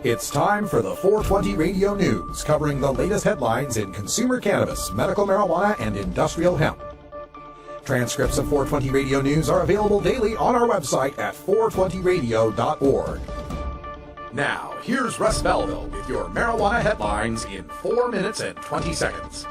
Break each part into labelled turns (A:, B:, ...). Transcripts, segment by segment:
A: It's time for the 420 Radio News, covering the latest headlines in consumer cannabis, medical marijuana, and industrial hemp. Transcripts of 420 Radio News are available daily on our website at 420radio.org. Now, here's Russ Belville with your marijuana headlines in 4 minutes and 20 seconds.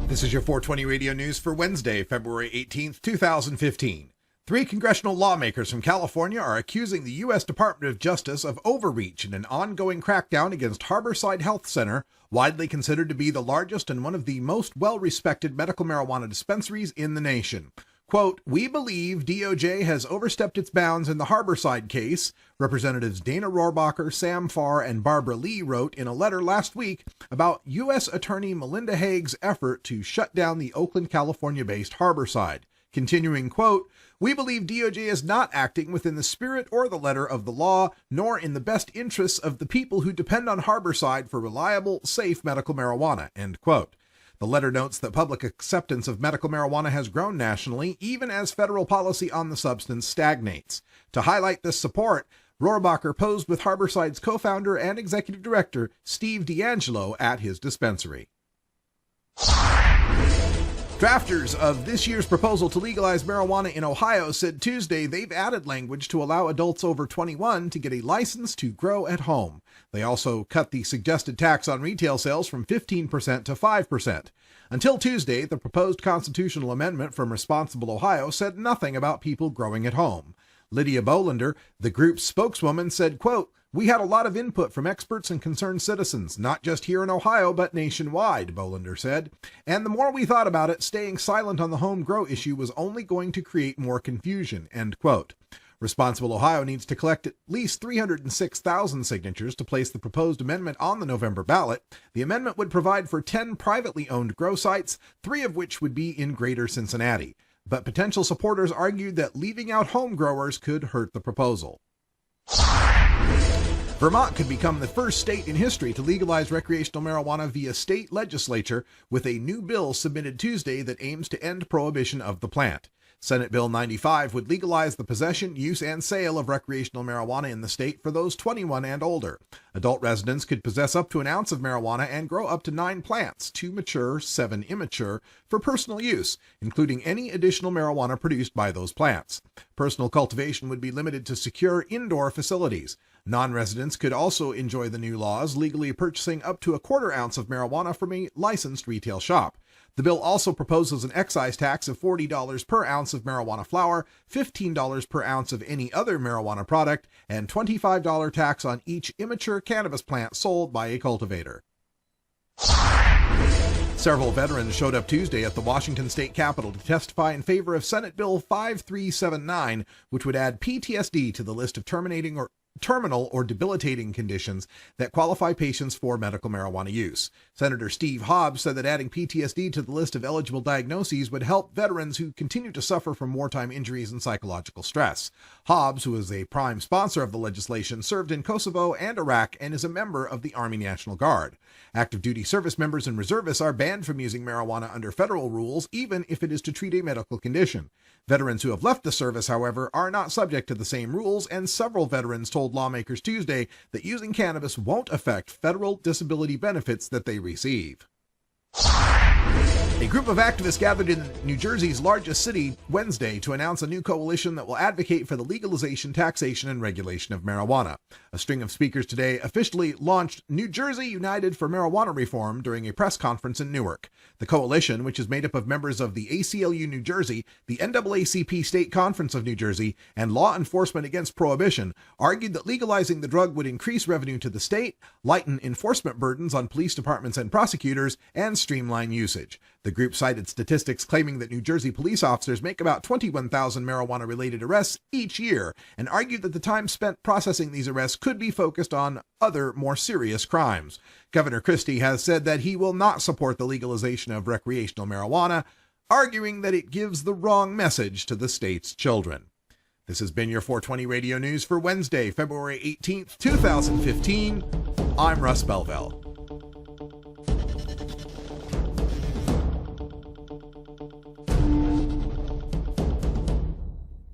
B: This is your 420 Radio News for Wednesday, February 18th, 2015. 3 congressional lawmakers from California are accusing the U.S. Department of Justice of overreach in an ongoing crackdown against Harborside Health Center, widely considered to be the largest and one of the most well-respected medical marijuana dispensaries in the nation. Quote, "We believe DOJ has overstepped its bounds in the Harborside case," Representatives Dana Rohrabacher, Sam Farr, and Barbara Lee wrote in a letter last week about U.S. Attorney Melinda Haig's effort to shut down the Oakland, California-based Harborside. Continuing, quote, "We believe DOJ is not acting within the spirit or the letter of the law, nor in the best interests of the people who depend on Harborside for reliable, safe medical marijuana," end quote. The letter notes that public acceptance of medical marijuana has grown nationally, even as federal policy on the substance stagnates. To highlight this support, Rohrabacher posed with Harborside's co-founder and executive director, Steve D'Angelo, at his dispensary. Drafters of this year's proposal to legalize marijuana in Ohio said Tuesday they've added language to allow adults over 21 to get a license to grow at home. They also cut the suggested tax on retail sales from 15% to 5%. Until Tuesday, the proposed constitutional amendment from Responsible Ohio said nothing about people growing at home. Lydia Bolander, the group's spokeswoman, said, quote, "We had a lot of input from experts and concerned citizens, not just here in Ohio, but nationwide," Bolander said. "And the more we thought about it, staying silent on the home grow issue was only going to create more confusion," end quote. Responsible Ohio needs to collect at least 306,000 signatures to place the proposed amendment on the November ballot. The amendment would provide for 10 privately owned grow sites, 3 of which would be in Greater Cincinnati. But potential supporters argued that leaving out home growers could hurt the proposal. Vermont could become the first state in history to legalize recreational marijuana via state legislature, with a new bill submitted Tuesday that aims to end prohibition of the plant. Senate Bill 95 would legalize the possession, use, and sale of recreational marijuana in the state for those 21 and older. Adult residents could possess up to an ounce of marijuana and grow up to 9 plants, 2 mature, 7 immature, for personal use, including any additional marijuana produced by those plants. Personal cultivation would be limited to secure indoor facilities. Non-residents could also enjoy the new laws, legally purchasing up to a quarter ounce of marijuana from a licensed retail shop. The bill also proposes an excise tax of $40 per ounce of marijuana flower, $15 per ounce of any other marijuana product, and $25 tax on each immature cannabis plant sold by a cultivator. Several veterans showed up Tuesday at the Washington State Capitol to testify in favor of Senate Bill 5379, which would add PTSD to the list of terminal or debilitating conditions that qualify patients for medical marijuana use. Senator Steve Hobbs said that adding PTSD to the list of eligible diagnoses would help veterans who continue to suffer from wartime injuries and psychological stress. Hobbs, who is a prime sponsor of the legislation, served in Kosovo and Iraq and is a member of the Army National Guard. Active duty service members and reservists are banned from using marijuana under federal rules, even if it is to treat a medical condition. Veterans who have left the service, however, are not subject to the same rules, and several veterans told lawmakers Tuesday that using cannabis won't affect federal disability benefits that they receive. A group of activists gathered in New Jersey's largest city Wednesday to announce a new coalition that will advocate for the legalization, taxation, and regulation of marijuana. A string of speakers today officially launched New Jersey United for Marijuana Reform during a press conference in Newark. The coalition, which is made up of members of the ACLU New Jersey, the NAACP State Conference of New Jersey, and Law Enforcement Against Prohibition, argued that legalizing the drug would increase revenue to the state, lighten enforcement burdens on police departments and prosecutors, and streamline usage. The group cited statistics claiming that New Jersey police officers make about 21,000 marijuana-related arrests each year, and argued that the time spent processing these arrests could be focused on other, more serious crimes. Governor Christie has said that he will not support the legalization of recreational marijuana, arguing that it gives the wrong message to the state's children. This has been your 420 Radio News for Wednesday, February 18th, 2015. I'm Russ Belville.